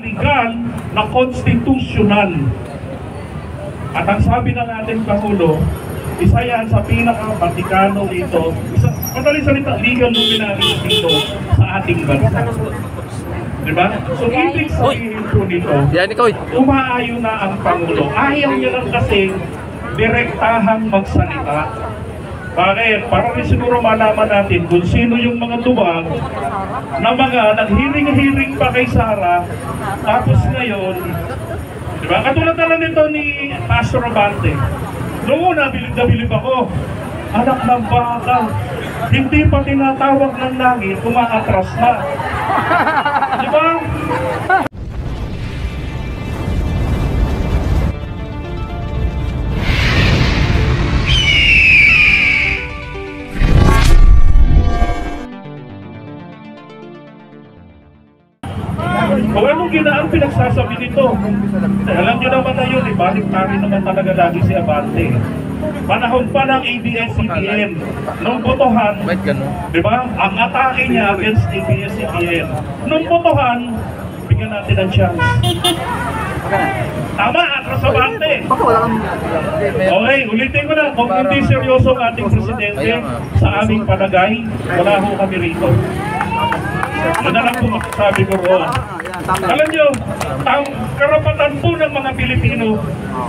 legal na constitutional. At ang sabi ng ating Pangulo, isa yan sa pinaka-Vatikano dito, madaling salita, legal luminaries dito sa ating bansa. Diba? So, ibig sabihin po nito, umaayon na ang Pangulo. Ayaw niya lang kasi direktahang magsalita. Bakit? Para rin siguro malaman natin kung sino yung mga tuwag na mga naghiring-hiring pa kay Sara, tapos ngayon, diba? Katulad na lang nito ni Pastor Abante. Noong una, bilib na bilib ako. Anak ng baka, hindi pa tinatawag ng langit, umaatras na. Diba? Kung anong ginaan pinagsasabi nito, alam nyo naman na yun, balik-tari naman talaga lagi si Abante. Panahon pa ng ABS-CBN, nung botohan, di ba? Ang atake niya against ABS-CBN. Nung botohan, bigyan natin ng chance. Tama, atras Abante. Okay, ulitin ko na, kung hindi seryoso ang ating presidente sa aming palagay, wala ho kami rito. Yun na lang po masasabi ko roon. Alam nyo, ang karapatan po ng mga Pilipino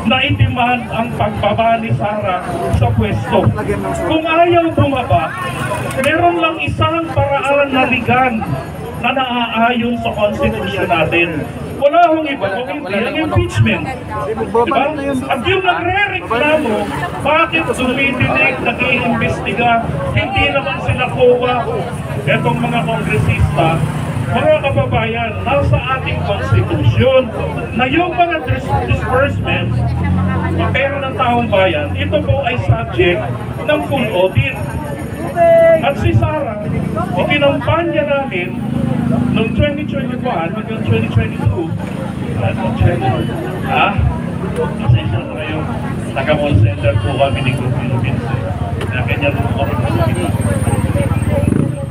na intimahan ang pagbaba ni Sara sa pwesto. Kung ayaw bumaba, meron lang isang paraan na ligan na naaayon sa konstitusyon natin. Wala hong iba kung hindi ang impeachment. Diba? At yung nagre-reklamo, bakit dumitinig, nag-iimbestiga, hindi naman sila kuha etong mga kongresista, mga kababayan, nasa ating konstitusyon na yung mga disbursements na pera ng taong bayan, ito po ay subject ng full audit. At si Sara, ikinampanya namin noong 2021 hanggang 2022, pasensya na kayo, naka-call center po kami ni Group Philippines. Kanya po kami.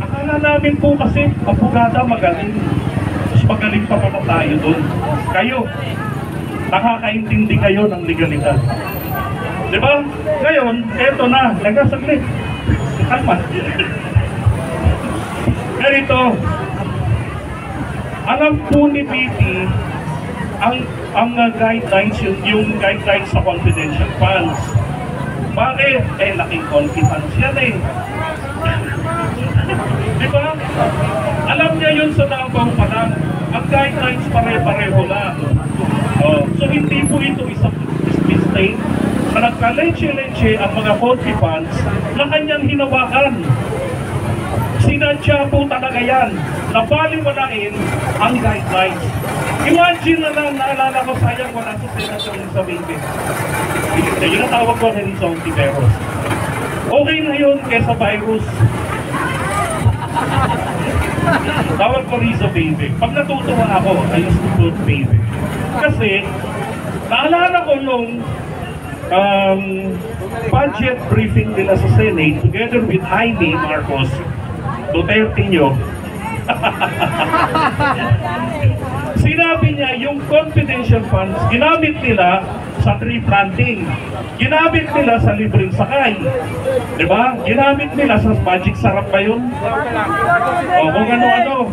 Akala namin po kasi, abogada magaling. Mas magaling pa pala tayo doon. Kayo, nakakaintindi kayo ng legalidad. Diba? Ngayon, eto na, nagasaglit. Kalma. Ganito, alam po ni BP ang guidelines, yung guidelines sa confidential funds. Bakit? Laking confidence yan eh. Diba? Alam niya yun sa Davao pa lang. Ang guidelines pare-pareho lang. So hindi po ito isang mistake na nagka-leche-leche ang mga Fonti funds na kanyang hinawakan. Sinadya po talaga yan na baliwalain ang guidelines. Imagine na lang, naalala ko sayang wala sa Senator sa Bingke. Yun ang tawag ko na rin sa Ontiveros. Okay na yun kesa virus. Tawag ko rin sa Bingke. Pag natutuwa ako, I used to put Bingke. Kasi, naalala ko nung budget briefing nila sa Senate together with Jaime Marcos, Duterte nyo. Sinabi niya yung confidential funds, ginamit nila sa tree planting. Ginamit nila sa libreng sakay. Diba? Ginamit nila sa magic sarap ba yun? O kung ano-ano.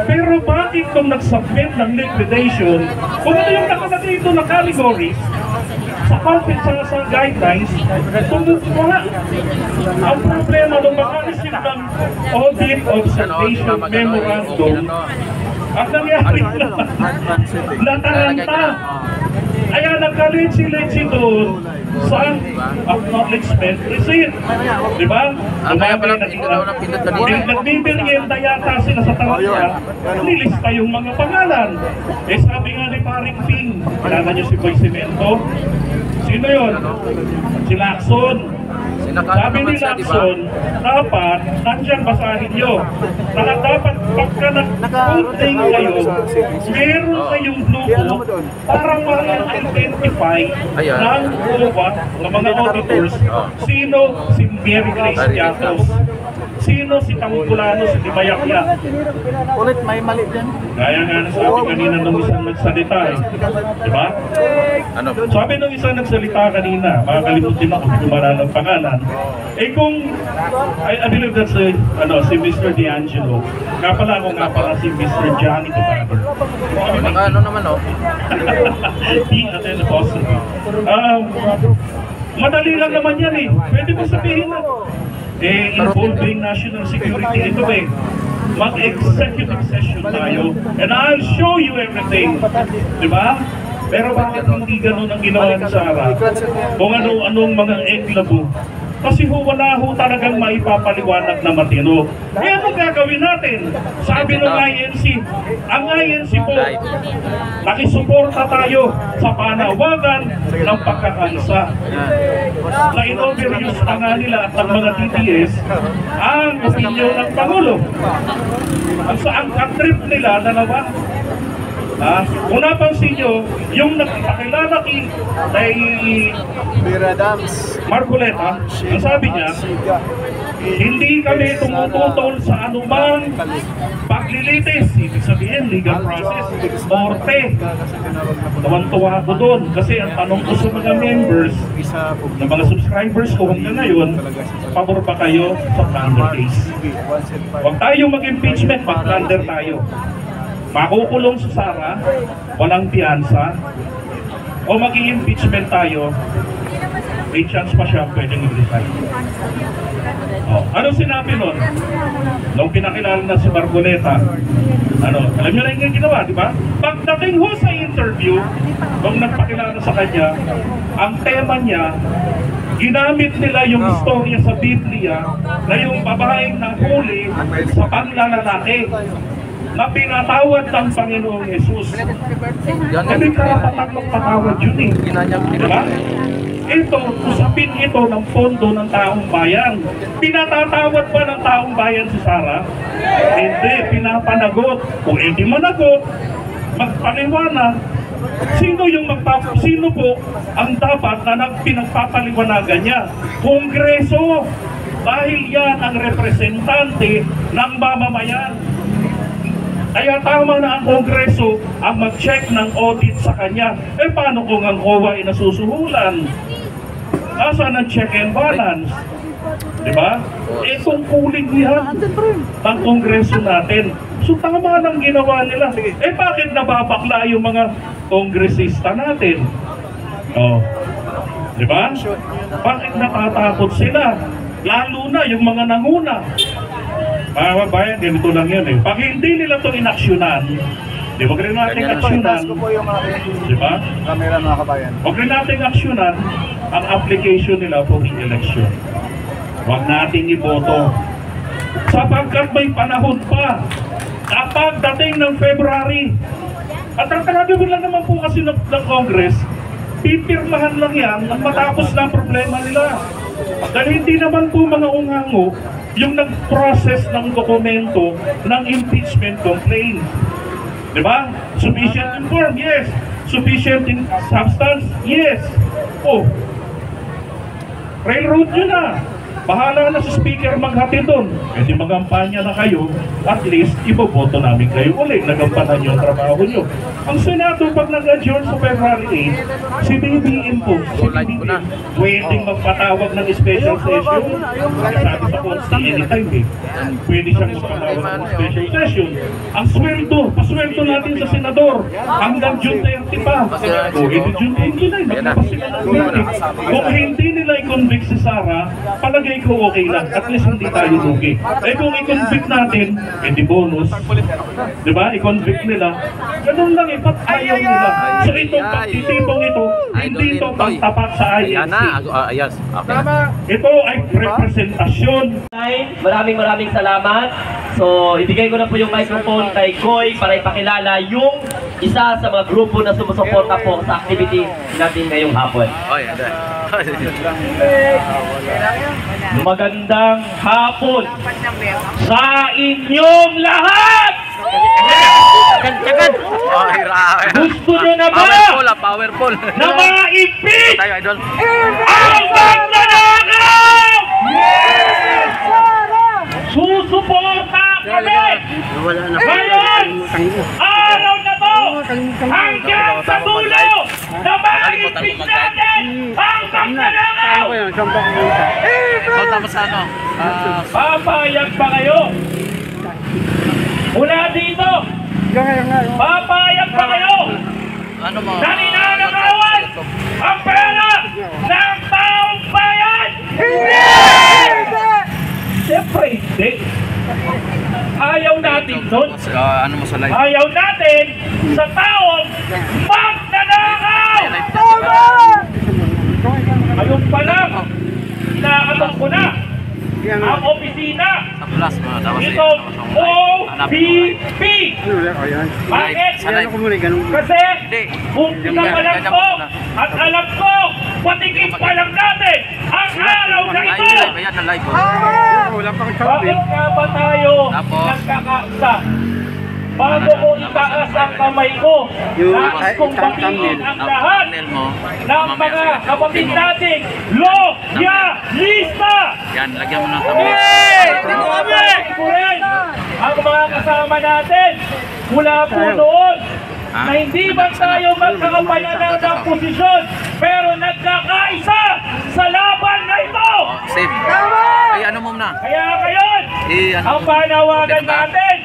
Pero bakit kung nag-submit ng liquidation, kung ano yung nakalagay ito na categories, sa guidelines, tumukuha. Ang problema nung makareceive ng audit observation memorandum, ang nangyari na, nataranta. Kaya nagka-lechi-lechi doon sa acknowledgement receipt. Diba? Nagbibirienta yata sila sa taranta, nilista yung mga pangalan. Sabi nga ni Paring Ping, kilala niyo si Boy Cemento? Sino yun? Si Lacson. Sabi ni Lacson, dapat, nandiyan basahin nyo. Dapat pagka nag-voting kayo, meron kayong logo para ma-identify ng uwat ng mga auditors sino si Mary Grace Llanos. Sino si Tangkulano, si Tibayakya? Ulit, may mali dyan. Gaya nga na sabi kanina nung isang nagsalita eh. Diba? Ano? Sabi nung isang nagsalita kanina, makakalimutin ako kung marala ng pangalan. Eh kung, I believe that's si Mr. D'Angelo. Nga pala si Mr. Johnny Tubaber. Ano naman oh? Madali lang naman yan eh. Pwede mo sabihin na. Involving national security ito eh. Mag-executive session tayo and I'll show you everything. Diba? Pero bakit hindi ganun ang ginawa ni Sara? Kung anong mga eklabo. Kasi wala talagang maipapaliwanag na matino. Eh ano gagawin natin? Sabi ng INC, ang INC po, nakisuporta tayo sa panawagan ng pagkakansa. Na in-overuse pa nga nila at ng mga TTS ang opinyon ng Pangulo. Ang trip nila, dalawa. Kung napansin nyo, yung nagpakilala kay Marcoleta, ang sabi niya, hindi kami tumututol sa anumang paglilitis. Ibig sabihin, legal process, korte. Tuwan-tuwa ko doon. Kasi ang tanong ko sa mga members, na mga subscribers ko hanggang ngayon, pabor ba kayo sa plunder case? Huwag tayo mag-impeachment, mag-plunder tayo. Makukulong si Sara, walang piyansa, o mag-i-impeachment tayo, may chance pa siya pwedeng mag-resign. Anong sinabi nun? Nung pinakilala na si Marcoleta, alam nyo na yung ginawa, di ba? Pagdating ho sa interview, nung nagpakilala sa kanya, ang tema niya, ginamit nila yung istorya sa Biblia na yung babaeng nahuli sa panglalalaki na pinatawad ng Panginoong Jesus. Kasi karapatan ng patawad yun eh. Diba? Ito, usapin ito ng pondo ng taong bayan. Pinatatawad ba ng taong bayan si Sara? Hindi, pinapanagot. Kung hindi managot, magpaliwanag. Sino po ang dapat na pinagpapaliwanagan niya? Kongreso. Dahil yan ang representante ng mamamayan. Kaya tama na ang Kongreso ang mag-check ng audit sa kanya. Eh paano kung ang COA ay nasusuhulan? Nasaan ang check and balance? Diba? Eh tungkulin yan ng Kongreso natin. So tama lang ginawa nila. Eh bakit nababakla yung mga kongresista natin? Diba? Bakit natatakot sila? Lalo na yung mga nanguna. Mga babayan, ganito lang yan eh. Pag hindi nila ito inaksyonan, di ba rin natin aksyonan? Di ba? Huwag rin natin aksyonan ang application nila for re-election. Huwag natin iboto. Sapagkat may panahon pa. Kapag dating ng February, at ang talagang lang naman po kasi ng Congress, pipirmahan lang yan nang matapos na ang problema nila. Dahil hindi naman po mga ungango yung nag-process ng dokumento ng impeachment complaint. Diba? Sufficient in form? Yes. Sufficient in substance? Yes. Railroad yun na. Bahala na si speaker maghati doon. E di magampanya na kayo, at least iboboto namin kayo ulit. Nagampanan nyo ang trabaho nyo. Ang Senado pag nag-adjourn sa February 8, si BBM po, pwedeng magpatawag ng special session. Sabi sa Consti, anytime eh. Pwede siyang magpatawag ng special session. Ang pasweldo natin sa Senador, hanggang June 30 pa. Hindi June 29, maglabas sila ng meeting. Kung hindi nila i-convict si Sara, palagay ko okay lang. At least hindi tayo lugi. Eh kung i-convict natin, di bonus. Diba? I-convict nila. Ganun lang eh, ayaw nila. So itong pagtitipong ito, hindi ito pagtapat sa INC. Ito ay representasyon. Maraming salamat. So ibigay ko na po yung microphone kay Koy para ipakilala yung isa sa mga grupo na sumusuporta po sa activity natin ngayong hapon. Magandang hapon sa inyong lahat! Gusto nyo na ba Powerful. na ma-impeach ang magnanakaw? susuporta kami! Ngayon, araw na to, hanggang sa dulo na maipit natin ang magnanakaw! Tapos ano? Papayag ba kayo? Mula dito, papayag ba kayo? Ano mo? Na ninanakawan ang pera ng taong bayan! Hindi! Siyempre hindi. Ayaw natin doon. Ano mo sa live? Ayaw natin sa taong magnanakaw! Ayun pa lang, inakatok ko na ang opisina Sa plus mo. Tapos itong OPP. Bakit? Kasi umpisa pa lang to at alam ko, patikim pa lang natin ang araw na ito. Ayan na live. Bakit nga ba tayo nagkakaisa? Bago ko itaas ang kamay ko, nais kong batiin ang lahat ng mga kapatid natin, loyalista! Yan, lagyan mo ng tabi. Ang mga kasama natin, mula po noon, na hindi man tayo magkakapananaw ng posisyon, pero nagkakaisa sa laban na ito! Save. Ay, ano mo na? Kaya ngayon, ang panawagan natin,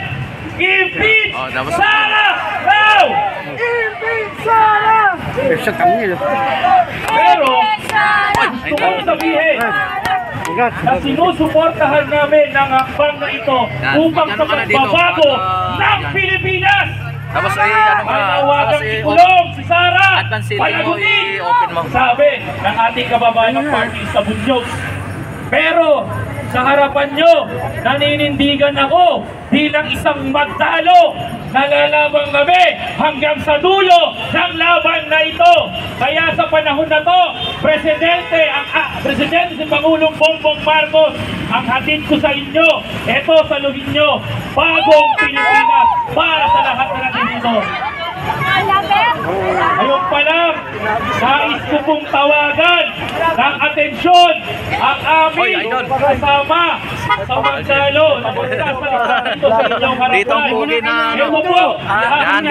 impeach Sara now! Impeach Sara! Pero, gusto kong sabihin na sinusuportahan namin ng hakbang na ito upang sa pagbabago ng Pilipinas! Tapos ay ano mo na? Panawagang ikulong si Sara! Advance city mo, Palagutin! i-open mo. Sabi ng ating kababayan ng party sa Bunyog. Pero sa harapan nyo, naninindigan ako bilang isang magdalo na lalaban kami hanggang sa dulo ng laban na ito. Kaya sa panahon na to, Presidente si Pangulong Bongbong Marcos, ang hatid ko sa inyo, eto saluhin nyo, bagong Pilipinas para sa lahat na natin dito. Ngayon pa lang, nais ko pong tawagan ng atensyon ang aming kasama sa magdalo na magsasalita dito sa inyong harapan. Dito ang pugi na ano. Ito po, Yan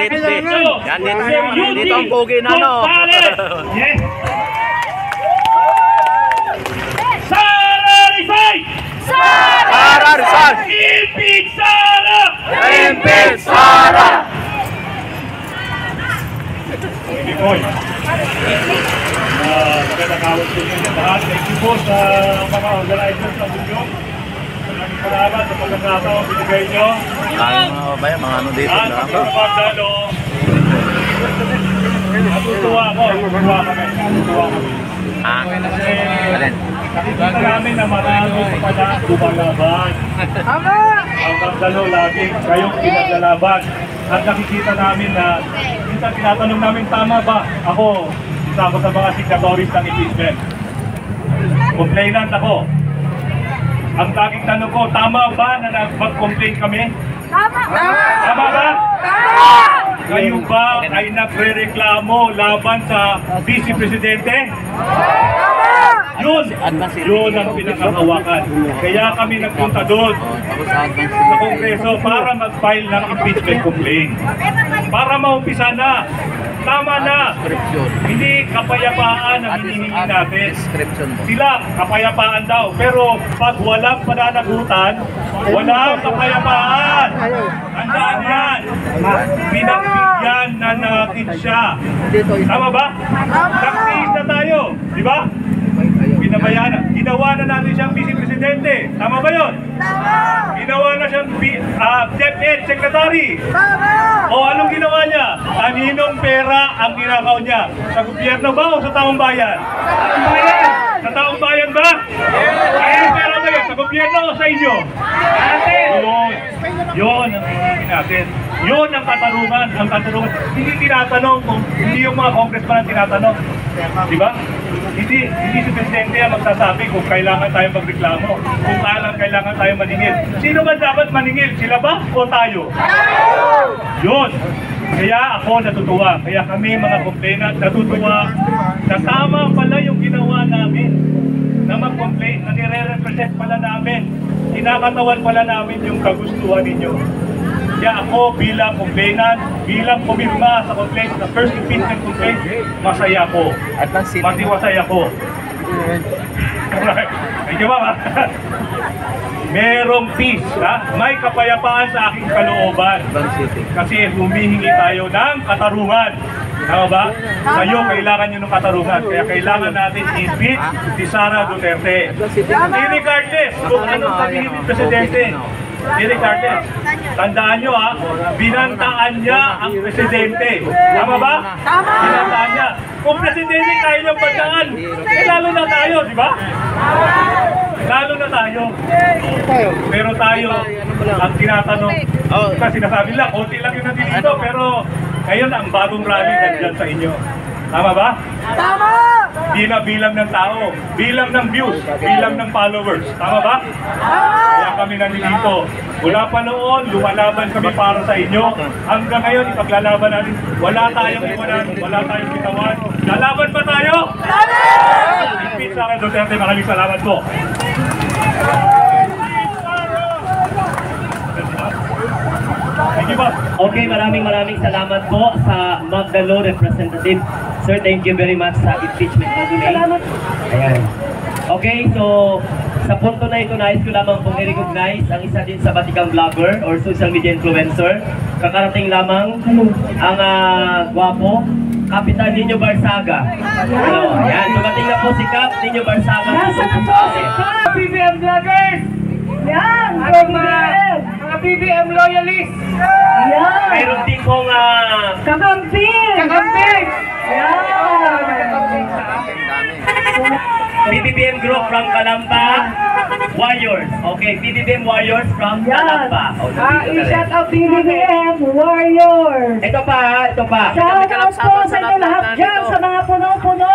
dito ang pugi na ano. Yes. Sara Rizal! Sara Rizal! Impeach Sara! Impeach Sara! Ikoy. Magandang kawag po niyo sa lahat. Thank you po sa mga organizers ng Bunyog. Maraming salamat sa pagkakataon binigay nyo. Ano ba yan? Mga ano dito? At sa mga magdalo, natutuwa ako. Natutuwa kami. Alin? Nakikita namin na marami pa na lumalaban. Ang magdalo lagi kayong pinaglalaban. At nakikita namin na minsan tinatanong namin, tama ba? Ako, isa ako sa mga signatories ng impeachment. Complainant ako. Ang laging tanong ko, tama ba na nag-complain kami? Tama ba? Kayo ba ay nagre-reklamo laban sa Vice Presidente? Yun ang pinakahawakan. Kaya kami nagpunta doon sa Kongreso para mag-file ng impeachment complaint. Para maumpisa na. Tama na. Hindi kapayapaan ang hinihingi natin. Sila, kapayapaan daw. Pero pag walang pananagutan, walang kapayapaan. Tandaan yan. Pinagbigyan na natin siya. Tama ba? Nagtiis na tayo. Di ba? Pinabayaan. Ginawa na natin siyang Vice Presidente. Tama ba yun? Tama! Ginawa na siyang DepEd Secretary. Tama! O anong ginawa niya? Kaninong pera ang ginakaw niya? Sa gobyerno ba o sa taong bayan? Sa taong bayan! Sa taong bayan ba? Kaya pera ba yun? Sa gobyerno o sa inyo? Yun ang hinihingi natin. Yun ang katarungan. Ang katarungan. Hindi tinatanong kung hindi yung mga congressman ang tinatanong. Di ba? Hindi si Presidente ang magsasabi kung kailangan tayong magreklamo, kung kailangan tayong maningil. Sino ba dapat maningil? Sila ba o tayo? Yun. Kaya ako natutuwa. Kaya kami mga complainant natutuwa na tama pala yung ginawa namin. na mag-complain, na nire-represent pala namin, kinakatawan pala namin yung kagustuhan ninyo. Kaya ako bilang complainant, bilang pumirma sa complaint, sa first impeachment complaint, masaya ko. Matiwasay ako. Medyo ba? Merong peace, ha? May kapayapaan sa aking kalooban. Kasi humihingi tayo ng katarungan. Tama ba? Kayo, kailangan nyo ng katarungan. Kaya kailangan natin i-impeach si Sara Duterte. Irregardless kung anong sabihin ng Presidente. Irregardless. Tandaan nyo ha, binantaan niya ang Presidente. Tama ba? Tama! Binantaan niya. Kung Presidente tayo niyang bantaan, lalo na tayo, di ba? Lalo na tayo. Pero tayo, ang tinatanong, kasi sinasabi lang, konti lang yung nandito, pero ngayon ang bagong rally nandyan sa inyo. Tama ba? Tama! Di na bilang ng tao, bilang ng views, bilang ng followers. Tama ba? Kaya kami nandito. Mula pa noon, lumalaban kami para sa inyo. Hanggang ngayon, ipaglalaban natin. Wala tayong iwanan, wala tayong bitawan. Lalaban pa tayo? Impeach Sara Duterte, maraming salamat po. Okay, maraming salamat po sa Magdalo representative. Sir, thank you very much sa impeachment na Ayan. Okay, so sa punto na ito, nais ko lamang pong i-recognize ang isa din sa batikang vlogger or social media influencer. Kakarating lamang ang gwapo, Kapitan Nino Barsaga. Ayan, dumating na po si Kap Nino Barsaga. Nasa na po si Kap BBM vloggers! Yan! Mga BBM loyalists! Yan! Mayroon din pong Kakamping! Kakamping! Yan! BBM group from Calamba Warriors. Okay, BBM Warriors from Calamba. I-shout out BBM Warriors! Ito pa. Shout out po sa inyo lahat dyan sa mga puno-puno!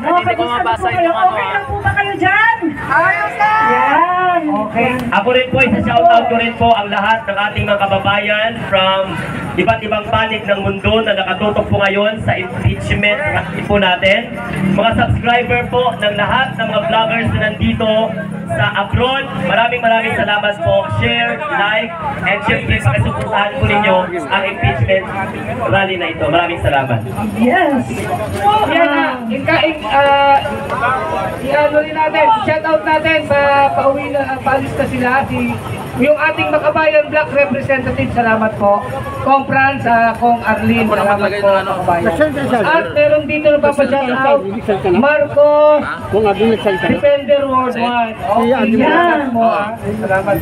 Kamusta na po kayo? Okay lang po ba kayo dyan? Ayos na! Yan! Okay. Ako rin po, isa-shout out ko rin po ang lahat ng ating mga kababayan from iba't ibang panig ng mundo na nakatutok po ngayon sa impeachment po natin. Mga subscriber po ng lahat ng mga vloggers na nandito sa abroad. Maraming salamat po. Share, like, and syempre pakisuportahan po ninyo ang impeachment rally na ito. Maraming salamat. Yes! Yan na, i-ano rin natin, shout out natin, pauwi na, paalis na sila, yung ating Makabayan Black Representative, salamat po. Kong Franz, Kong Arlene, salamat po, Makabayan. At meron dito na papashout out, Marcos, Defender World 1. Yan mo, salamat.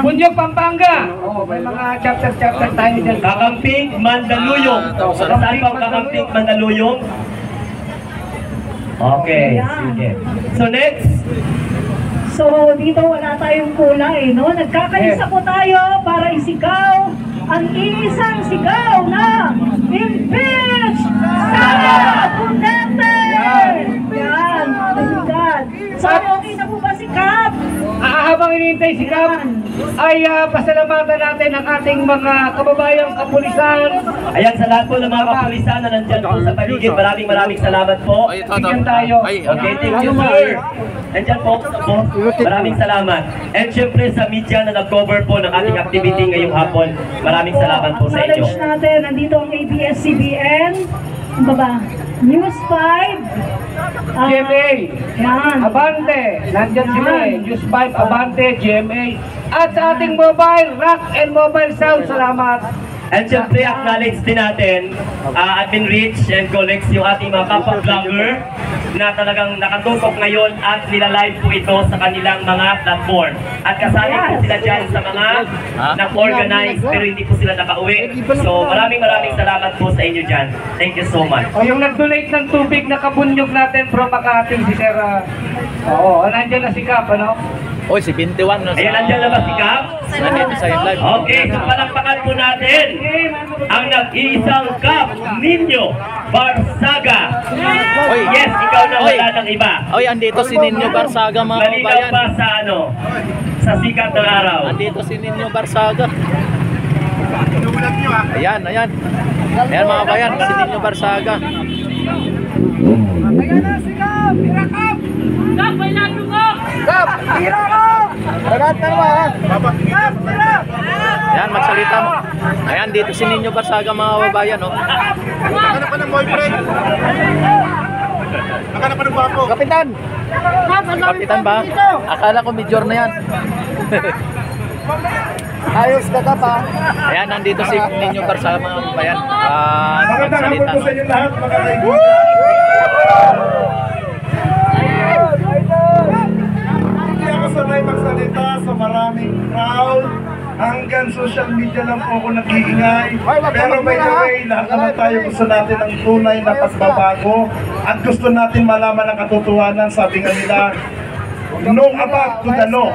Bunyog Pampanga, may mga chapter tayo dyan. Kakamping Mandaluyong. Saan pa ang Kakamping Mandaluyong? Okay, sige. So next. So, dito wala tayong kulang no? Nagkakaisa po tayo para isigaw ang iisang sigaw na Impeach Sara Duterte! Yan! So, okay na po ba si Kap? Habang hinihintay si Kap, ay pasalamatan natin ang ating mga kababayang kapulisan. Ayan, sa lahat po ng mga kapulisan na nandyan po sa paligid, maraming salamat po. Bigyan tayo. Okay, thank you sir. Nandyan po, maraming salamat. And syempre sa media na nag-cover po ng ating activity ngayong hapon, maraming salamat po sa inyo. Acknowledge natin, nandito ang ABS-CBN, ang baba, News 5, GMA, yan. Abante, nandyan sila News 5, Abante, GMA, at sa ating mobile, rock and mobile sound, salamat. And syempre, acknowledge din natin, Admin Rich and colleagues, yung ating mga kapag-vlogger na talagang nakatutok ngayon at nila-live po ito sa kanilang mga platform. At kasali po sila dyan sa mga nag-organize pero hindi po sila nakauwi. So maraming salamat po sa inyo dyan. Thank you so much. O yung nag-donate ng tubig na kabunyog natin from Makati, si Sir, nandyan na si Kap, ano? Oy, si 21 na. Ayan, nandiyan na ba si Kap? Nandito sa yung live. Okay, so palakpakan po natin ang nag-iisang Kap Nino Barsaga. Yes, ikaw na wala ng iba. Oy, andito si Nino Barsaga, mga Malinaw kababayan. pa sa sa sikat ng araw. Andito si Nino Barsaga. Ayan. Ayan mga bayan, si Nino Barsaga. Ayan na si Kap! Ayan, magsalita mo. Ayan, dito si Ninyo Barsaga mga kababayan, no? Ano pa ng boyfriend? Nakana pa ng bapo. Kapitan! Kapitan ba? Akala ko major na yan. Ayos ka ka pa. Ayan, nandito si Ninyo Barsaga mga kababayan. Magandang hapon Magsalita, po no? sa inyo lahat, mga kaibigan. Hindi ako sanay magsalita sa maraming crowd. Hanggang social media lang po ako nag-iingay. Pero by the way, lahat naman tayo gusto natin ng tunay na pagbabago. At gusto natin malaman ang katotohanan, sabi nga nila, know about to the law.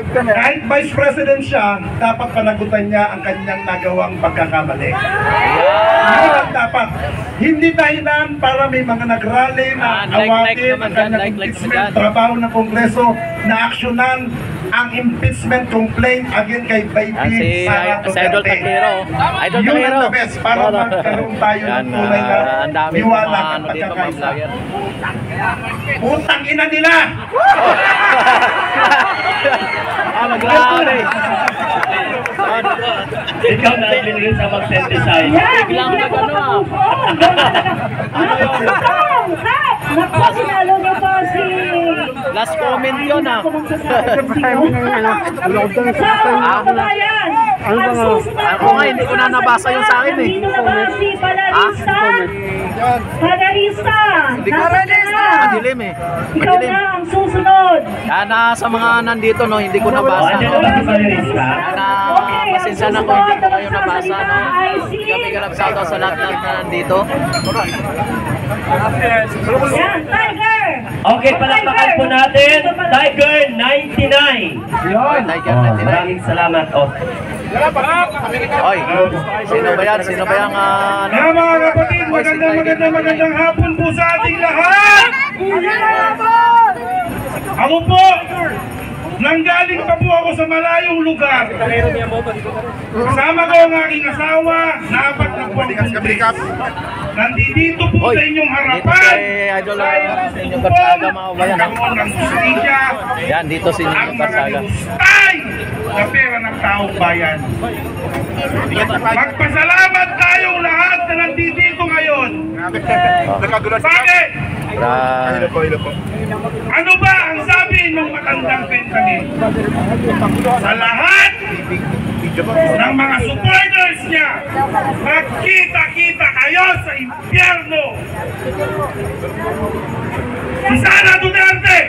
Kahit Vice President siya, dapat panagutan niya ang kanyang nagawang pagkakamali. Yun ang dapat. Hindi dahilan para may mga nagrally na awatin ang kanyang impeachment, trabaho ng Kongreso na aksyonan ang impeachment complaint again kay Baby Sara Si Idol Duterte. Takiro. Idol Yun Takiro. ang the best para magkaroon tayo ng tunay na Ang dami niwala mga at ano dito, mga pagkakaisa. vlogger. Putang ina nila! Maglabi. Ikaw na rin sa mag-synthesize. Yan, Biglang hindi ako nag-ano, makapag-move on. Naku, sinalo niyo pa si... Last comment yun, ah. Ako magsasabi ng sino. Sa mga kabayan, ang susunod Ako nga, hindi ko na nabasa yung sa akin, eh. Nandito na ba si Panarista? Panarista! Nasaan ka na? Madilim, eh. Ikaw Madilim. na ang susunod. Yan, sa mga nandito, no, hindi ko nabasa. Ano na ba si Valerista? Yan, pasensya na kung hindi ko kayo nabasa, no. Kami ganap sa lahat na nandito. Yan, Tiger! Okay, palakpakan po natin, Tiger 99. Tiger natin. Maraming salamat. Oy, sino ba yan? Sino ba yung Kaya mga kapatid, magandang hapon po sa ating lahat! Ako po, nanggaling pa po ako sa malayong lugar. Kasama ko ang aking asawa, na 4 na buwan. Nandito po sa inyong harapan. Idol sa inyong Barsaga, mga kabayan. Ng justisya, Yan, dito si ang Ninyo mga Barsaga. nilustay na pera ng taong bayan. Magpasalamat tayong lahat na nandito ngayon. Bakit? Ano ba ang sabi ng matandang Benjamin? Sa lahat ng mga supporters niya, magkita-kita kayo sa impyerno. Si Sara Duterte!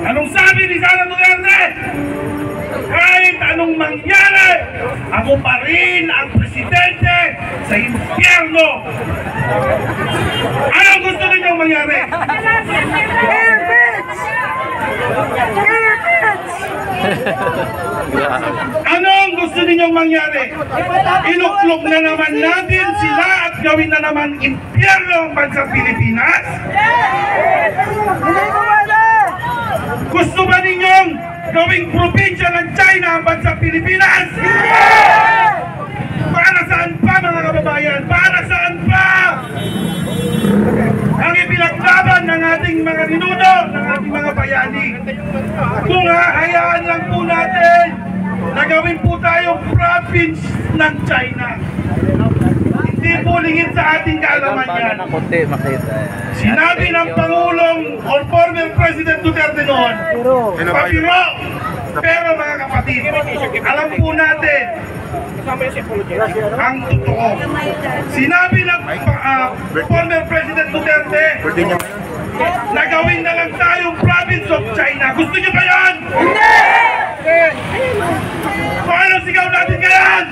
Anong sabi ni Sara Duterte? Kahit anong mangyari, ako pa rin ang presidente sa impyerno. Anong gusto ninyong mangyari? Anong gusto ninyong mangyari? Iluklog na naman natin sila at gawin na naman impyerno ang bansang Pilipinas? Gusto ba ninyong gawing probinsya ng China ang bansang Pilipinas? Para saan pa, mga kababayan? Para saan pa? Ang ipinaglaban ng ating mga ninuno, ng ating mga bayani. Kung hahayaan lang po natin na gawin po tayong province ng China. Hindi po lingid sa ating kaalaman yan. Sinabi ng Pangulong or former President Duterte noon, papiro. Pero mga kapatid, alam po natin ang totoo. Sinabi ng former President Duterte na gawin na lang tayong province of China. Gusto niyo ba yan? Hindi! Paano sigaw natin ngayon?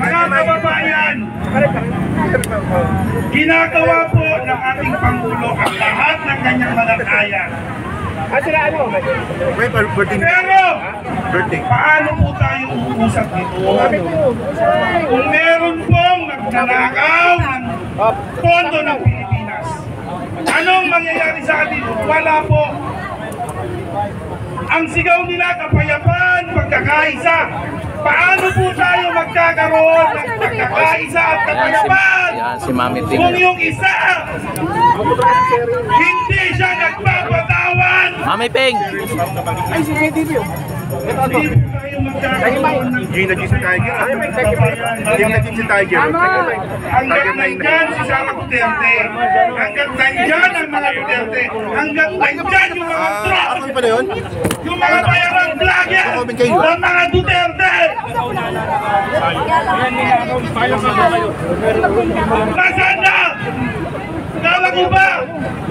Mga kababayan, ginagawa po ng ating Pangulo ang lahat ng kanyang malakaya. Pero, paano po tayo uusap nito? Kung meron pong magnanakaw ng pondo ng Pilipinas. Anong mangyayari sa atin? Wala po. Ang sigaw nila, kapayapaan, pagkakaisa. Paano po tayo magkakaroon ng pagkakaisa at kapayapaan? Yan si Mami Ting. Kung yung isa, hindi siya nagpapatawan. Mami Ping. Hindi po tayo magkakaroon ng Gina G si Tiger. Gina G si Tiger. hanggang nandyan si Sara Duterte, hanggang nandyan ang mga Duterte, hanggang nandyan yung mga truck, Ano pa na yun? yung mga bayarang vlogger, ng mga Duterte. Nasaan na? Kala ko ba?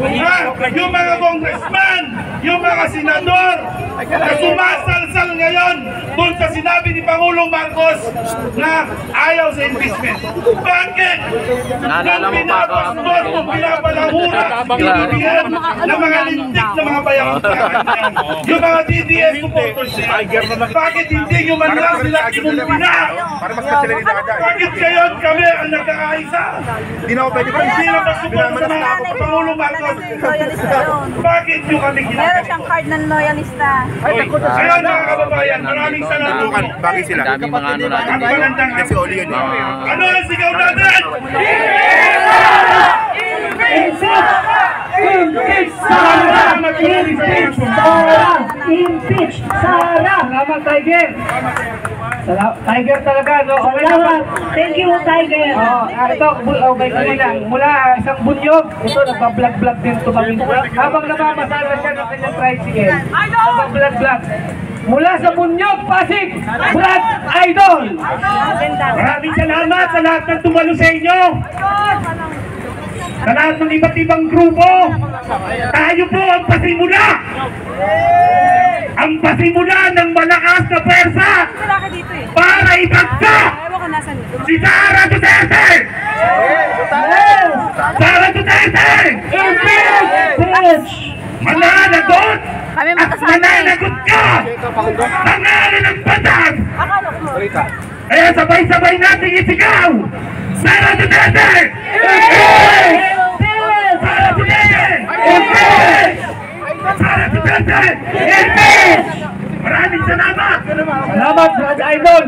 Ha? Yung mga congressman, yung mga senador, na sumasalsal ngayon doon sa sinabi ni Pangulong Marcos na ayaw sa impeachment. Bakit? Naalala mo pa ako. Pinapastor kung pinabalahura, binibigyan ng mga lintik na mga bayang yung mga DDS supporters niya. Bakit hindi nyo man lang sila kinumpina? Para mas masalita ka dyan. Bakit kayo kami ang nagkakaisa? Hindi na ako pwede pa. Hindi na magsupport sa mga Pangulong Marcos. Loyalista yun. Bakit nyo kami Meron ginagawa? siyang card ng loyalista. Kaya mga kababayan, maraming salamat po. Bagay sila. Ang daming mga ano natin Ang dito. magandang Kasi Oli yun. ano ang sigaw natin? Impeach! Sara! Salamat, Tiger. Tiger talaga, no? Okay Salamat! naman. Thank you, Tiger! Ito, okay kami lang. Mula isang bunyog, ito, nagpa-vlog-vlog din ito kami. Habang namamasada siya ng kanyang tricycle, nagpa-vlog-vlog. Mula sa bunyog, Pasig, Brad Idol! Maraming salamat sa lahat ng tumalo sa inyo. Sa lahat ng iba't ibang grupo. Tayo po ang pasimula. Ang pasimula ng malakas na pwersa Wala ka dito eh. para ibagsak Ewan ko nasan dito. si Sara Duterte! Sara Duterte! Impeach! Mananagot! Kami At magkasama eh. mananagot ka! Pangalan ng batas! Akala ko. Kaya sabay-sabay natin isigaw! Sara Duterte! Sara Duterte! Sara Duterte! Maraming salamat! Salamat, Brad Idol!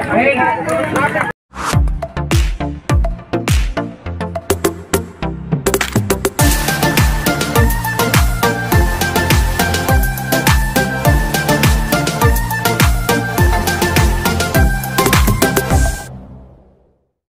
Okay.